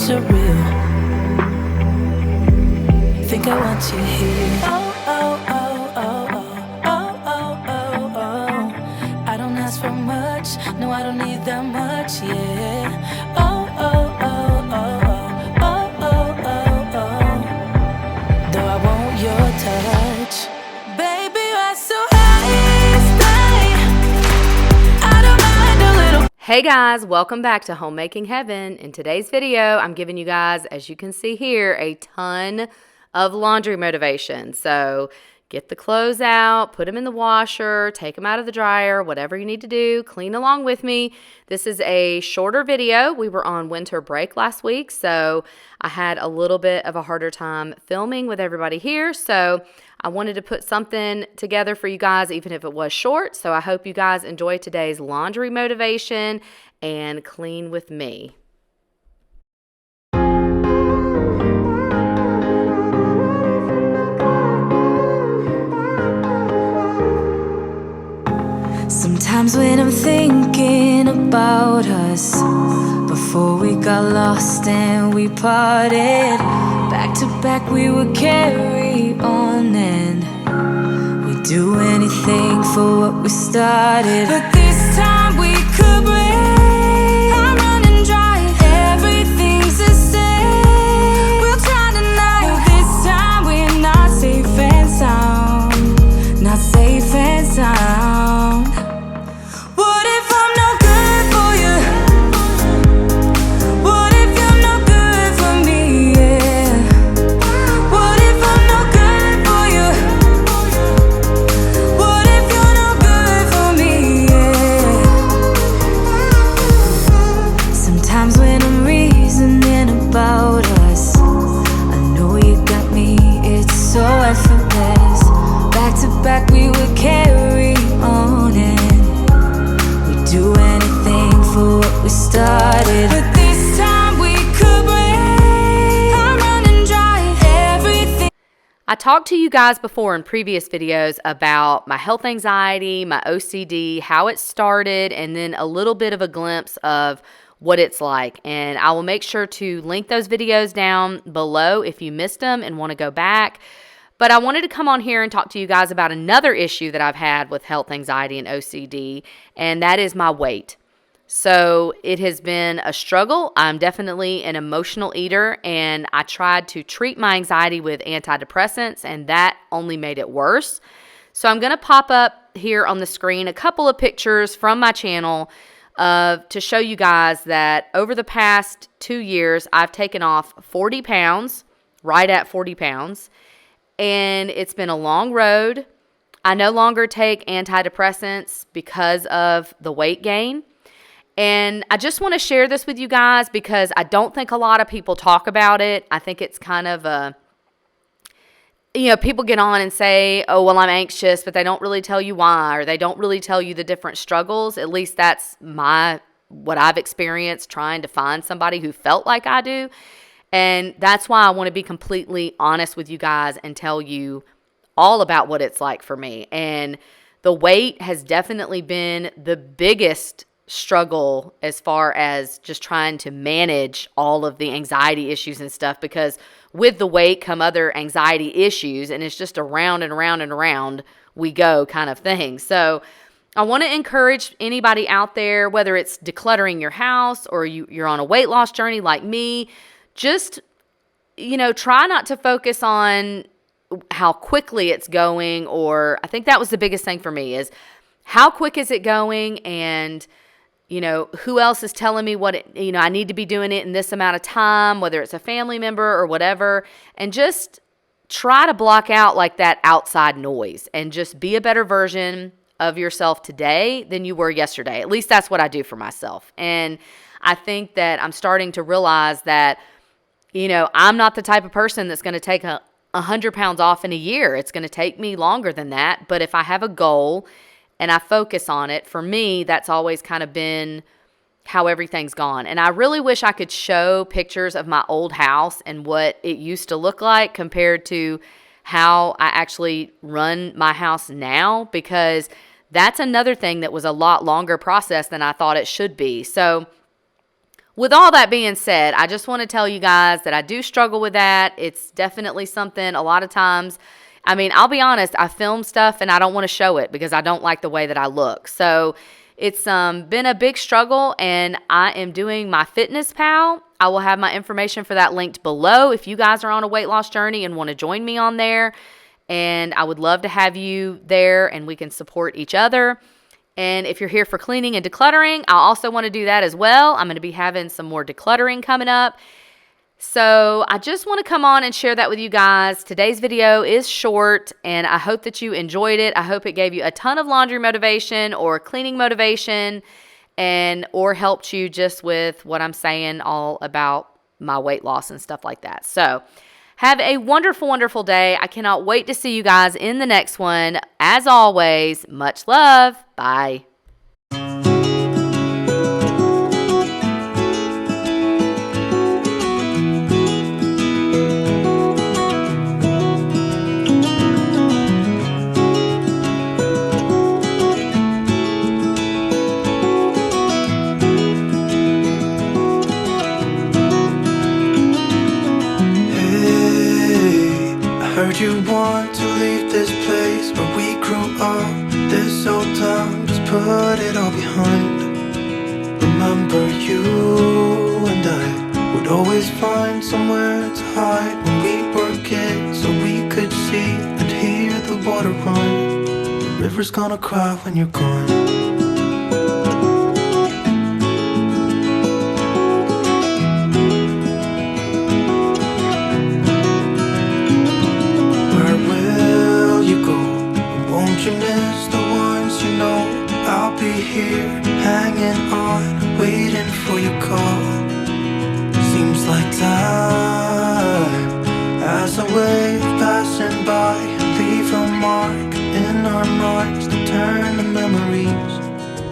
surreal. Think I want you here. Oh, oh, oh, oh, oh, oh, oh, oh, oh. I don't ask for much, no, I don't need that much, yeah. Oh, oh, oh, oh, oh, oh, oh, oh, oh. Though I want your touch, baby, you're so high, stay. I don't mind a little. Hey guys, welcome back to Homemaking Heaven. In today's video, I'm giving you guys, as you can see here, a ton of laundry motivation. So get the clothes out, put them in the washer, take them out of the dryer, whatever you need to do, clean along with me. This is a shorter video. We were on winter break last week, so I had a little bit of a harder time filming with everybody here. So I wanted to put something together for you guys, even if it was short. So I hope you guys enjoy today's laundry motivation and clean with me. Sometimes when I'm thinking about us, before we got lost and we parted, back to back we would carry on and we'd do anything for what we started. But this time we could break. I'm running dry, everything's the same. We'll try tonight, but this time we're not safe and sound. Not safe and sound. What if I'm no good for you? What if you're no good for me? Yeah. What if I'm no good for you? What if you're no good for me? Yeah. Sometimes when I'm reasoning about us, I know you got me, it's so effortless. Back to back we would carry on and do anything for what we started. But this time we could break. I'm running dry, everything. I talked to you guys before in previous videos about my health anxiety, my OCD, how it started, and then a little bit of a glimpse of what it's like. And I will make sure to link those videos down below if you missed them and want to go back. But I wanted to come on here and talk to you guys about another issue that I've had with health anxiety and OCD, and that is my weight. So it has been a struggle. I'm definitely an emotional eater, and I tried to treat my anxiety with antidepressants, and that only made it worse. So I'm going to pop up here on the screen a couple of pictures from my channel to show you guys that over the past 2 years, I've taken off 40 pounds, right at 40 pounds. And it's been a long road. I no longer take antidepressants because of the weight gain. And I just want to share this with you guys because I don't think a lot of people talk about it. I think it's kind of a, people get on and say, oh, well, I'm anxious, but they don't really tell you why, or they don't really tell you the different struggles. At least that's what I've experienced trying to find somebody who felt like I do. And that's why I want to be completely honest with you guys and tell you all about what it's like for me. And the weight has definitely been the biggest struggle as far as just trying to manage all of the anxiety issues and stuff, because with the weight come other anxiety issues, and it's just around and around and around we go kind of thing. So I want to encourage anybody out there, whether it's decluttering your house or you're on a weight loss journey like me, just, try not to focus on how quickly it's going, or I think that was the biggest thing for me is how quick is it going, and, who else is telling me what I need to be doing it in this amount of time, whether it's a family member or whatever, and just try to block out like that outside noise and just be a better version of yourself today than you were yesterday. At least that's what I do for myself. And I think that I'm starting to realize that I'm not the type of person that's going to take 100 pounds off in a year. It's going to take me longer than that. But if I have a goal and I focus on it, for me, that's always kind of been how everything's gone. And I really wish I could show pictures of my old house and what it used to look like compared to how I actually run my house now, because that's another thing that was a lot longer process than I thought it should be. So with all that being said, I just want to tell you guys that I do struggle with that. It's definitely something a lot of times. I mean, I'll be honest, I film stuff and I don't want to show it because I don't like the way that I look. So it's been a big struggle, and I am doing my Fitness Pal. I will have my information for that linked below if you guys are on a weight loss journey and want to join me on there. And I would love to have you there and we can support each other. And if you're here for cleaning and decluttering, I also want to do that as well. I'm going to be having some more decluttering coming up. So I just want to come on and share that with you guys. Today's video is short, and I hope that you enjoyed it. I hope it gave you a ton of laundry motivation or cleaning motivation, or helped you just with what I'm saying all about my weight loss and stuff like that. So have a wonderful, wonderful day. I cannot wait to see you guys in the next one. As always, much love. Bye. Heard you want to leave this place where we grew up. This old town, just put it all behind. Remember you and I would always find somewhere to hide when we were kids, so we could see and hear the water run. The river's gonna cry when you're gone. You miss the ones you know. I'll be here, hanging on, waiting for your call. Seems like time as a wave passing by, and leave a mark in our minds to turn to memories.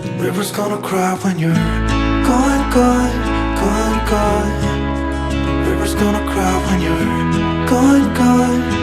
The river's gonna cry when you're gone, gone, gone, gone. The river's gonna cry when you're gone, gone.